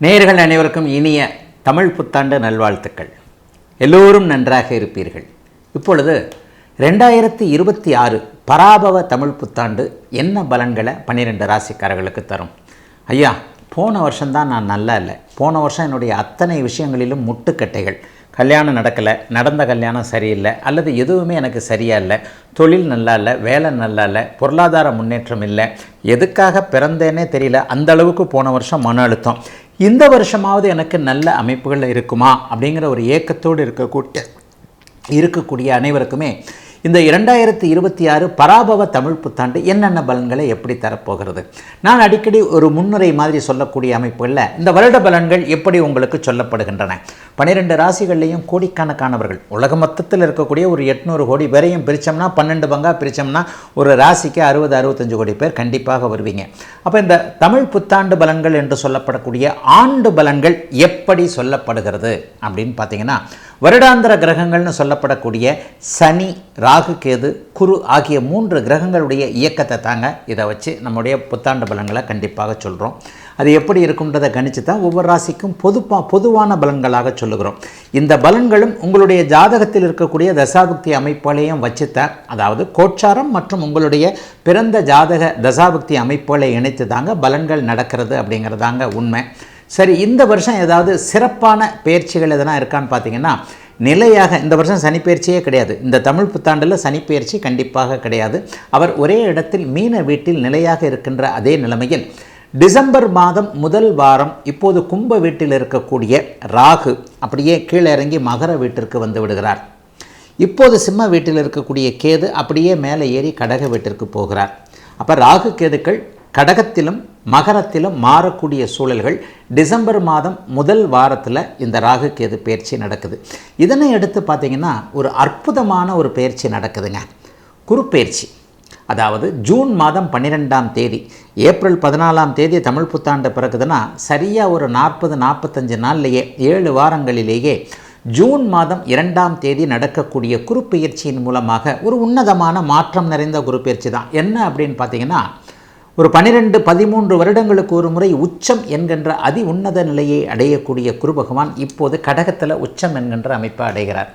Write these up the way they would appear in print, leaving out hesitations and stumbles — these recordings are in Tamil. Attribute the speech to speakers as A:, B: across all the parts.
A: நேயர்கள் அனைவருக்கும் இனிய தமிழ் புத்தாண்டு நல்வாழ்த்துக்கள். எல்லோரும் நன்றாக இருப்பீர்கள். இப்பொழுது 2026 பராபவ தமிழ் புத்தாண்டு என்ன பலன்களை 12 ராசிக்காரர்களுக்கு தரும்? ஐயா, போன வருஷம்தான் நான் நல்லா இல்லை. போன வருஷம் என்னுடைய அத்தனை விஷயங்களிலும் முட்டுக்கட்டைகள். கல்யாணம் நடக்கலை, நடந்த கல்யாணம் சரியில்லை, அல்லது எதுவுமே எனக்கு சரியாக இல்லை, தொழில் நல்லா இல்லை, வேலை நல்லா இல்லை, பொருளாதார முன்னேற்றம் இல்லை, எதுக்காக பிறந்தேனே தெரியல, அந்த அளவுக்கு போன வருஷம் மன அழுத்தம். இந்த வருஷமாவது எனக்கு நல்ல அமைப்புகள் இருக்குமா அப்படிங்கிற ஒரு ஏக்கத்தோடு இருக்கக்கூடிய அனைவருக்குமே இந்த 2026 பராபவ தமிழ் புத்தாண்டு என்னென்ன பலன்களை எப்படி தரப்போகிறது? நான் அடிக்கடி ஒரு முன்னுரை மாதிரி சொல்லக்கூடிய அமைப்புகளில் இந்த வருட பலன்கள் எப்படி உங்களுக்கு சொல்லப்படுகின்றன. 12 ராசிகள்லையும் கோடிக்கணக்கானவர்கள், உலக மொத்தத்தில் இருக்கக்கூடிய ஒரு 800 கோடி பேரையும் பிரித்தோம்னா 12 பங்காக பிரித்தோம்னா ஒரு ராசிக்கு 60-65 கோடி பேர் கண்டிப்பாக வருவீங்க. அப்போ இந்த தமிழ் புத்தாண்டு பலன்கள் என்று சொல்லப்படக்கூடிய ஆண்டு பலன்கள் எப்படி சொல்லப்படுகிறது அப்படின்னு பார்த்தீங்கன்னா, வருடாந்திர கிரகங்கள்னு சொல்லப்படக்கூடிய சனி, ராகு, கேது, குரு ஆகிய 3 கிரகங்களுடைய இயக்கத்தை தாங்க இதை வச்சு நம்முடைய புத்தாண்டு பலன்களை கண்டிப்பாக சொல்கிறோம். அது எப்படி இருக்குன்றதை கணிச்சு தான் ஒவ்வொரு ராசிக்கும் பொதுவான பலன்களாக சொல்லுகிறோம். இந்த பலன்களும் உங்களுடைய ஜாதகத்தில் இருக்கக்கூடிய தசாபுக்தி அமைப்புகளையும் வச்சுத்தான், அதாவது கோட்சாரம் மற்றும் உங்களுடைய பிறந்த ஜாதக தசாபுக்தி அமைப்புகளை இணைத்து தாங்க பலன்கள் நடக்கிறது அப்படிங்கிறதாங்க உண்மை. சரி, இந்த வருஷம் ஏதாவது சிறப்பான பயிற்சிகள் எதனா இருக்கான்னு பார்த்தீங்கன்னா, நிலையாக இந்த வருஷம் சனிப்பெயர்ச்சியே கிடையாது. இந்த தமிழ் புத்தாண்டில் சனிப்பெயர்ச்சி கண்டிப்பாக கிடையாது. அவர் ஒரே இடத்தில் மீன வீட்டில் நிலையாக இருக்கின்ற அதே நிலைமையில் டிசம்பர் மாதம் முதல் வாரம் இப்போது கும்ப வீட்டில் இருக்கக்கூடிய ராகு அப்படியே கீழே இறங்கி மகர வீட்டிற்கு வந்து விடுகிறார். இப்போது சிம்ம வீட்டில் இருக்கக்கூடிய கேது அப்படியே மேலே ஏறி கடக வீட்டிற்கு போகிறார். அப்போ ராகு கேதுக்கள் கடகத்திலும் மகரத்திலும் மாறக்கூடிய சூழல்கள் டிசம்பர் மாதம் முதல் வாரத்தில் இந்த ராகு கேது பயிற்சி நடக்குது. இதனை எடுத்து பார்த்திங்கன்னா ஒரு அற்புதமான ஒரு பயிற்சி நடக்குதுங்க, குரு பயிற்சி. அதாவது ஜூன் மாதம் 12ஆம் தேதி, ஏப்ரல் 14ஆம் தேதி தமிழ் புத்தாண்டு பிறகுதுன்னா சரியாக ஒரு 40-45 நாள்லேயே 7 வாரங்களிலேயே ஜூன் மாதம் 2ஆம் தேதி நடக்கக்கூடிய குரு பயிற்சியின் மூலமாக ஒரு உன்னதமான மாற்றம் நிறைந்த குரு பயிற்சி தான். என்ன அப்படின்னு பார்த்தீங்கன்னா, ஒரு 12-13 வருடங்களுக்கு ஒரு முறை உச்சம் என்கின்ற அதி உன்னத நிலையை அடையக்கூடிய குரு பகவான் இப்போது கடகத்தில் உச்சம் என்கின்ற அமைப்பை அடைகிறார்.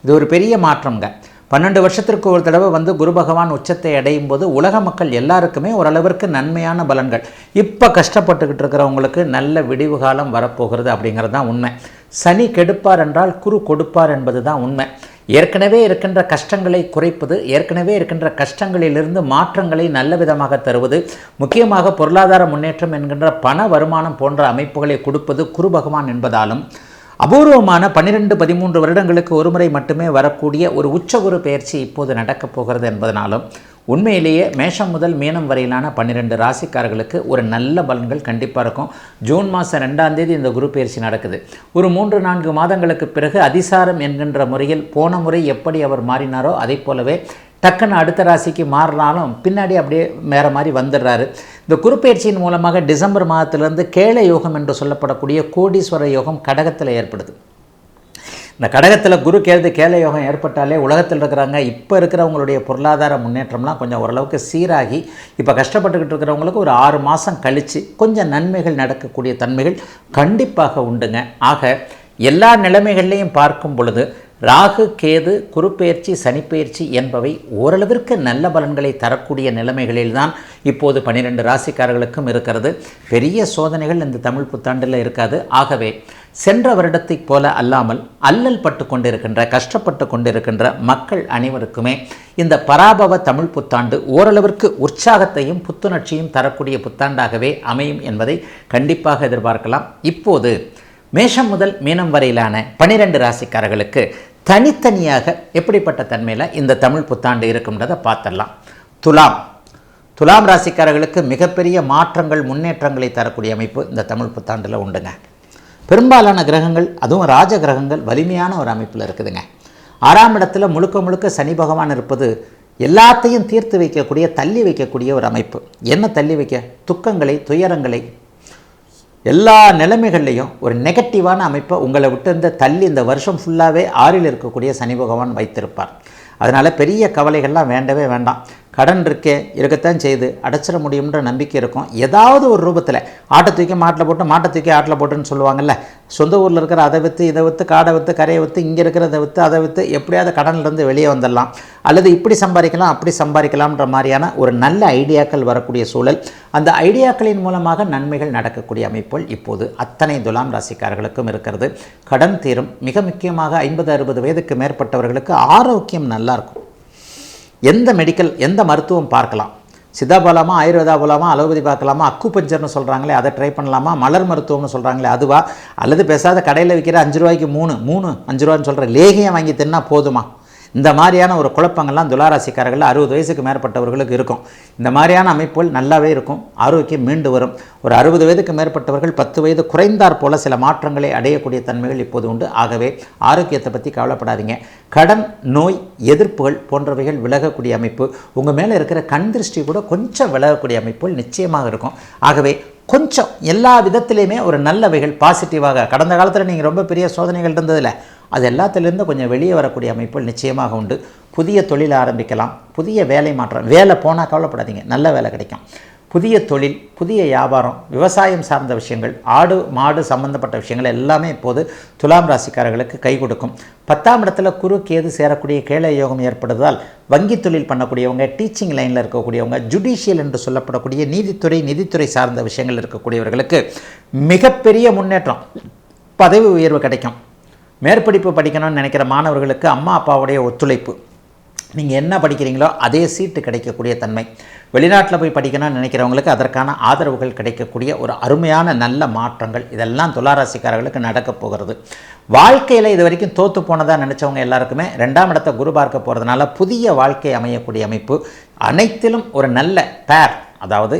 A: இது ஒரு பெரிய மாற்றம்ங்க. 12 வருஷத்திற்கு ஒரு தடவை வந்து குரு பகவான் உச்சத்தை அடையும் போது உலக மக்கள் எல்லாருக்குமே ஓரளவிற்கு நன்மையான பலன்கள். இப்போ கஷ்டப்பட்டுக்கிட்டு இருக்கிறவங்களுக்கு நல்ல விடிவு காலம் வரப்போகிறது அப்படிங்கிறது தான் உண்மை. சனி கெடுப்பார் என்றால் குரு கொடுப்பார் என்பது தான் உண்மை. ஏற்கனவே இருக்கின்ற கஷ்டங்களை குறைப்பது, ஏற்கனவே இருக்கின்ற கஷ்டங்களிலிருந்து மாற்றங்களை நல்ல விதமாக தருவது, முக்கியமாக பொருளாதார முன்னேற்றம் என்கின்ற பண வருமானம் போன்ற அமைப்புகளை கொடுப்பது குரு பகவான் என்பதாலும், அபூர்வமான 12-13 வருடங்களுக்கு ஒரு முறை மட்டுமே வரக்கூடிய ஒரு உச்சகுரு பயிற்சி இப்போது நடக்கப் போகிறது என்பதனாலும் உண்மையிலேயே மேஷம் முதல் மீனம் வரையிலான 12 ராசிக்காரர்களுக்கு ஒரு நல்ல பலன்கள் கண்டிப்பாக இருக்கும். ஜூன் மாதம் 2ஆம் தேதி இந்த குரு பயிற்சி நடக்குது. ஒரு 3-4 மாதங்களுக்கு பிறகு அதிசாரம் என்கின்ற முறையில் போன முறை எப்படி அவர் மாறினாரோ அதை போலவே டக்குன்னு அடுத்த ராசிக்கு மாறினாலும் பின்னாடி அப்படியே வேறு மாதிரி வந்துடுறாரு. இந்த குரு பயிற்சியின் மூலமாக டிசம்பர் மாதத்திலிருந்து கேள யோகம் என்று சொல்லப்படக்கூடிய கோடீஸ்வர யோகம் கடகத்தில் ஏற்படுது. இந்த கடகத்தில் குரு கேள யோகம் ஏற்பட்டாலே உலகத்தில் இருக்கிறாங்க இப்போ இருக்கிறவங்களுடைய பொருளாதார முன்னேற்றம்லாம் கொஞ்சம் ஓரளவுக்கு சீராகி இப்போ கஷ்டப்பட்டுக்கிட்டு இருக்கிறவங்களுக்கு ஒரு 6 மாதம் கழித்து கொஞ்சம் நன்மைகள் நடக்கக்கூடிய தன்மைகள் கண்டிப்பாக உண்டுங்க. ஆக எல்லா நிலைமைகள்லையும் பார்க்கும் பொழுது ராகு கேது குருப்பெயர்ச்சி சனிப்பெயர்ச்சி என்பவை ஓரளவிற்கு நல்ல பலன்களை தரக்கூடிய நிலைமைகளில்தான் இப்போது 12 ராசிக்காரர்களுக்கும் இருக்கிறது. பெரிய சோதனைகள் இந்த தமிழ் புத்தாண்டில் இருக்காது. ஆகவே சென்ற வருடத்தைப் போல அல்லாமல் அல்லல் பட்டு கொண்டிருக்கின்ற கஷ்டப்பட்டு கொண்டிருக்கின்ற மக்கள் அனைவருக்குமே இந்த பராபவ தமிழ் புத்தாண்டு ஓரளவிற்கு உற்சாகத்தையும் புத்துணர்ச்சியும் தரக்கூடிய புத்தாண்டாகவே அமையும் என்பதை கண்டிப்பாக எதிர்பார்க்கலாம். இப்போது மேஷம் முதல் மீனம் வரையிலான 12 ராசிக்காரர்களுக்கு தனித்தனியாக எப்படிப்பட்ட தன்மையில் இந்த தமிழ் புத்தாண்டு இருக்கும்ன்றதை பார்த்துடலாம். துலாம் ராசிக்காரர்களுக்கு மிகப்பெரிய மாற்றங்கள் முன்னேற்றங்களை தரக்கூடிய அமைப்பு இந்த தமிழ் புத்தாண்டில் உண்டுங்க. பெரும்பாலான கிரகங்கள், அதுவும் ராஜ கிரகங்கள் வலிமையான ஒரு அமைப்பில் இருக்குதுங்க. 6ஆம் இடத்துல முழுக்க சனி பகவான் இருப்பது எல்லாத்தையும் தீர்த்து வைக்கக்கூடிய, தள்ளி வைக்கக்கூடிய ஒரு அமைப்பு. என்ன தள்ளி வைக்க? துக்கங்களை, துயரங்களை, எல்லா நிலைமைகள்லையும் ஒரு நெகட்டிவான அமைப்பை உங்களை விட்டு இருந்த தள்ளி இந்த வருஷம் ஃபுல்லாகவே 6இல் இருக்கக்கூடிய சனி பகவான் வைத்திருப்பார். அதனால் பெரிய கவலைகள்லாம் வேண்டவே வேண்டாம். கடன் இருக்கத்தான் செய்து அடைச்சிட முடியுன்ற நம்பிக்கை இருக்கும். ஏதாவது ஒரு ரூபத்தில் ஆட்டை தூக்கி மாட்டில் போட்டு மாட்டை தூக்கி ஆட்டில் போட்டுன்னு சொல்லுவாங்கள்ல. சொந்த ஊரில் இருக்கிற அதை விற்று இதை விற்று காடை விற்று கரையை விற்று இங்கே இருக்கிறத விற்று அதை விற்று எப்படியாவது கடன்லேருந்து வெளியே வந்துடலாம், அல்லது இப்படி சம்பாதிக்கலாம் அப்படி சம்பாதிக்கலாம்ன்ற மாதிரியான ஒரு நல்ல ஐடியாக்கள் வரக்கூடிய சூழல், அந்த ஐடியாக்களின் மூலமாக நன்மைகள் நடக்கக்கூடிய அமைப்புகள் இப்போது அத்தனை துலாம் ராசிக்காரர்களுக்கும் இருக்கிறது. கடன் தீரும். மிக முக்கியமாக 50-60 வயதுக்கு மேற்பட்டவர்களுக்கு ஆரோக்கியம் நல்லாயிருக்கும். எந்த மருத்துவம் பார்க்கலாம், சித்தா போகலாமா, ஆயுர்வேதா போகலாமா, அலோபதி பார்க்கலாமா, அக்குபஞ்சர்னு சொல்கிறாங்களே அதை ட்ரை பண்ணலாமா, மலர் மருத்துவம்னு சொல்கிறாங்களே அதுவா, அல்லது பேசாத கடையில் விற்கிற 5 ரூபாய்க்கு 5 ரூபான்னு சொல்கிற லேகியம் வாங்கி தின்னா போதுமா? இந்த மாதிரியான ஒரு குழப்பங்கள்லாம் துளாராசிக்காரர்கள் 60 வயசுக்கு மேற்பட்டவர்களுக்கு இருக்கும். இந்த மாதிரியான அமைப்புகள் நல்லாவே இருக்கும். ஆரோக்கியம் மீண்டு வரும். ஒரு 60 வயதுக்கு மேற்பட்டவர்கள் 10 வயது குறைந்தார் போல சில மாற்றங்களை அடையக்கூடிய தன்மைகள் இப்போது உண்டு. ஆகவே ஆரோக்கியத்தை பற்றி கவலைப்படாதீங்க. கடன், நோய், எதிர்ப்புகள் போன்றவைகள் விலகக்கூடிய அமைப்பு, உங்கள் மேலே இருக்கிற கண் திருஷ்டி கூட கொஞ்சம் விலகக்கூடிய அமைப்புகள் நிச்சயமாக இருக்கும். ஆகவே கொஞ்சம் எல்லா விதத்திலையுமே ஒரு நல்லவைகள் பாசிட்டிவாக, கடந்த காலத்தில் நீங்கள் ரொம்ப பெரிய சோதனைகள் இருந்ததில்ல, அது எல்லாத்திலேருந்து கொஞ்சம் வெளியே வரக்கூடிய அமைப்புகள் நிச்சயமாக உண்டு. புதிய தொழில் ஆரம்பிக்கலாம், புதிய வேலை மாற்றம், வேலை போனால் கவலைப்படாதீங்க, நல்ல வேலை கிடைக்கும். புதிய தொழில், புதிய வியாபாரம், விவசாயம் சார்ந்த விஷயங்கள், ஆடு மாடு சம்பந்தப்பட்ட விஷயங்கள் எல்லாமே இப்போது துலாம் ராசிக்காரர்களுக்கு கை கொடுக்கும். 10ஆம் இடத்துல குரு கேது சேரக்கூடிய கேள யோகம் ஏற்படுவதால் வங்கி தொழில் பண்ணக்கூடியவங்க, டீச்சிங் லைனில் இருக்கக்கூடியவங்க, ஜுடிஷியல் என்று சொல்லப்படக்கூடிய நிதித்துறை சார்ந்த விஷயங்கள் இருக்கக்கூடியவர்களுக்கு மிகப்பெரிய முன்னேற்றம், பதவி உயர்வு கிடைக்கும். மேற்படிப்பு படிக்கணும்னு நினைக்கிற மாணவர்களுக்கு அம்மா அப்பாவுடைய ஒத்துழைப்பு, நீங்கள் என்ன படிக்கிறீங்களோ அதே சீட்டு கிடைக்கக்கூடிய தன்மை, வெளிநாட்டில் போய் படிக்கணும்னு நினைக்கிறவங்களுக்கு அதற்கான ஆதரவுகள் கிடைக்கக்கூடிய ஒரு அருமையான நல்ல மாற்றங்கள் இதெல்லாம் துளாராசிக்காரர்களுக்கு நடக்கப் போகிறது. வாழ்க்கையில் இது வரைக்கும் தோற்று போனதாக நினச்சவங்க எல்லாருக்குமே 2ஆம் இடத்தை குரு பார்க்க போகிறதுனால புதிய வாழ்க்கை அமையக்கூடிய அமைப்பு, அனைத்திலும் ஒரு நல்ல பேர், அதாவது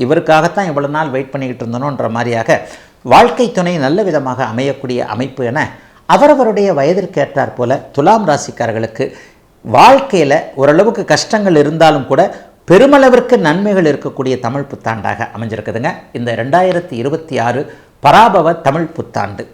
A: இவருக்காகத்தான் இவ்வளோ நாள் வெயிட் பண்ணிக்கிட்டு இருந்தோன்ற மாதிரியாக வாழ்க்கை துணை நல்ல விதமாக அமையக்கூடிய அமைப்பு என அவரவருடைய வயதிற்கு ஏற்றாற் போல துலாம் ராசிக்காரர்களுக்கு வாழ்க்கையில் ஓரளவுக்கு கஷ்டங்கள் இருந்தாலும் கூட பெருமளவிற்கு நன்மைகள் இருக்கக்கூடிய தமிழ் புத்தாண்டாக அமைஞ்சிருக்குதுங்க இந்த 2026 பராபவ தமிழ் புத்தாண்டு.